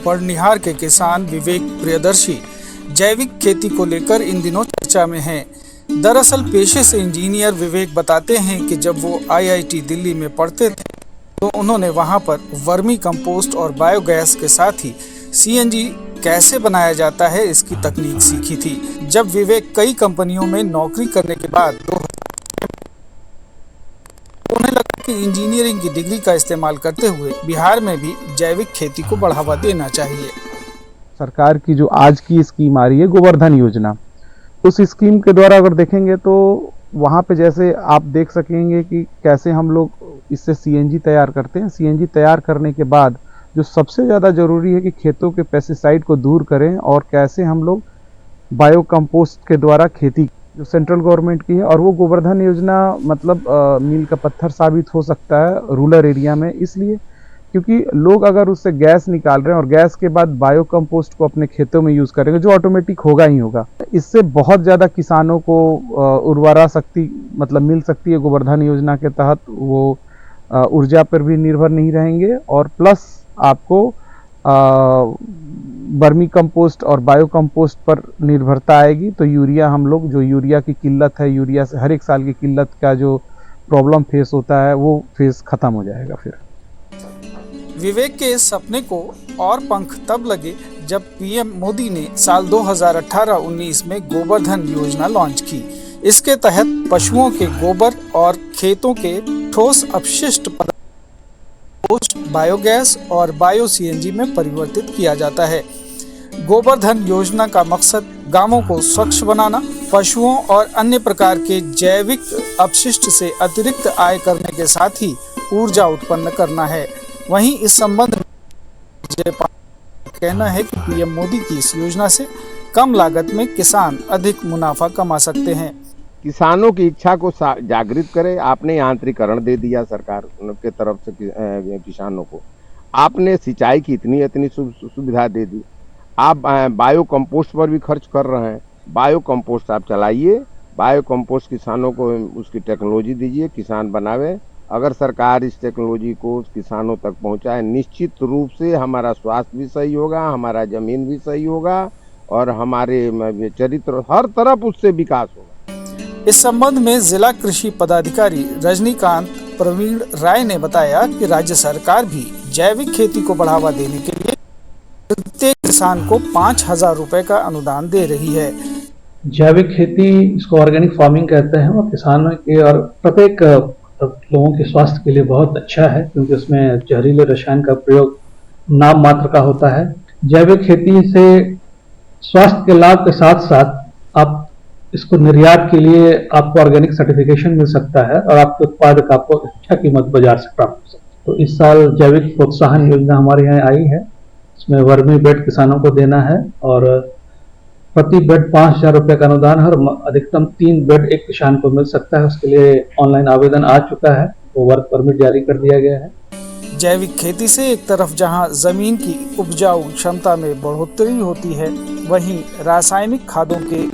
बड़निहार के किसान विवेक प्रियदर्शी जैविक खेती को लेकर इन दिनों चर्चा में हैं। दरअसल पेशे से इंजीनियर विवेक बताते हैं कि जब वो IIT दिल्ली में पढ़ते थे तो उन्होंने वहां पर वर्मी कंपोस्ट और बायोगैस के साथ ही CNG कैसे बनाया जाता है इसकी तकनीक सीखी थी। जब विवेक कई कंपनियों में नौकरी करने के बाद उन्हें लगा कि इंजीनियरिंग की डिग्री का इस्तेमाल करते हुए बिहार में भी जैविक खेती को बढ़ावा देना चाहिए। सरकार की जो आज की स्कीम आ रही है गोवर्धन योजना, उस स्कीम के द्वारा अगर देखेंगे तो वहाँ पे जैसे आप देख सकेंगे कि कैसे हम लोग इससे CNG तैयार करते हैं। CNG तैयार करने के बाद जो सबसे ज़्यादा ज़रूरी है कि खेतों के पेस्टिसाइड को दूर करें और कैसे हम लोग बायो कंपोस्ट के द्वारा खेती जो सेंट्रल गवर्नमेंट की है, और वो गोवर्धन योजना मतलब मील का पत्थर साबित हो सकता है रूरल एरिया में, इसलिए क्योंकि लोग अगर उससे गैस निकाल रहे हैं और गैस के बाद बायो कंपोस्ट को अपने खेतों में यूज़ करेंगे जो ऑटोमेटिक होगा ही होगा। इससे बहुत ज़्यादा किसानों को उर्वरा शक्ति मतलब मिल सकती है। गोवर्धन योजना के तहत वो ऊर्जा पर भी निर्भर नहीं रहेंगे और प्लस आपको वर्मी कंपोस्ट और बायो कंपोस्ट पर निर्भरता आएगी। तो यूरिया हम लोग जो यूरिया की किल्लत है, यूरिया से हर एक साल की किल्लत का जो प्रॉब्लम फेस होता है वो फेस खत्म हो जाएगा। फिर विवेक के इस सपने को और पंख तब लगे जब PM मोदी ने साल 2018-19 में गोवर्धन योजना लॉन्च की। इसके तहत पशुओं के गोबर और खेतों के ठोस अपशिष्ट पदार्थ बायोगैस और बायो CNG में परिवर्तित किया जाता है। गोवर्धन योजना का मकसद गांवों को स्वच्छ बनाना, पशुओं और अन्य प्रकार के जैविक अपशिष्ट से अतिरिक्त आय करने के साथ ही ऊर्जा उत्पन्न करना है। वहीं इस संबंध में कहना है कि PM मोदी की इस योजना से कम लागत में किसान अधिक मुनाफा कमा सकते हैं। किसानों की इच्छा को जागृत करे। आपने यांत्रिकरण दे दिया सरकार के तरफ से किसानों को, आपने सिंचाई की इतनी सुविधा दे दी, आप बायो कंपोस्ट पर भी खर्च कर रहे हैं। बायो कंपोस्ट आप चलाइए, बायो कंपोस्ट किसानों को उसकी टेक्नोलॉजी दीजिए, किसान बनावे। अगर सरकार इस टेक्नोलॉजी को किसानों तक पहुंचाए, निश्चित रूप से हमारा स्वास्थ्य भी सही होगा, हमारा जमीन भी सही होगा और हमारे चरित्र हर तरफ उससे विकास होगा। इस संबंध में जिला कृषि पदाधिकारी रजनीकांत प्रवीण राय ने बताया कि राज्य सरकार भी जैविक खेती को बढ़ावा देने के लिए प्रत्येक किसान को 5,000 रुपए का अनुदान दे रही है। जैविक खेती, इसको ऑर्गेनिक फार्मिंग कहते हैं, और किसानों के और प्रत्येक लोगों के स्वास्थ्य के लिए बहुत अच्छा है क्योंकि उसमें जहरीले रसायन का प्रयोग नाम मात्र का होता है। जैविक खेती से स्वास्थ्य के लाभ के साथ साथ आप इसको निर्यात के लिए आपको ऑर्गेनिक सर्टिफिकेशन मिल सकता है और आपके उत्पाद का आपको अच्छा कीमत बाजार से प्राप्त हो सकता है। तो इस साल जैविक प्रोत्साहन योजना हमारे यहाँ आई है। इसमें वर्मी बेड किसानों को देना है और प्रति बेड 5,000 रुपये का अनुदान है और अधिकतम 3 बेड एक किसान को मिल सकता है। उसके लिए ऑनलाइन आवेदन आ चुका है, वो वर्क परमिट जारी कर दिया गया है। जैविक खेती से एक तरफ जहां जमीन की उपजाऊ क्षमता में बढ़ोतरी होती है, वहीं रासायनिक खादों के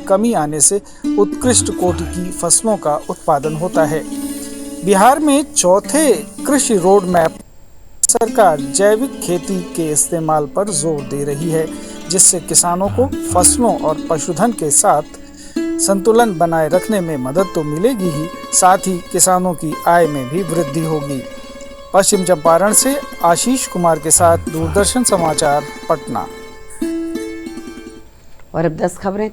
कमी आने से उत्कृष्ट कोटि की फसलों का उत्पादन होता है। बिहार में चौथे कृषि रोड मैप सरकार जैविक खेती के इस्तेमाल पर जोर दे रही है, जिससे किसानों को फसलों और पशुधन के साथ संतुलन बनाए रखने में मदद तो मिलेगी ही, साथ ही किसानों की आय में भी वृद्धि होगी। पश्चिम चंपारण से आशीष कुमार के साथ दूरदर्शन समाचार, पटना। और अब 10 खबरें।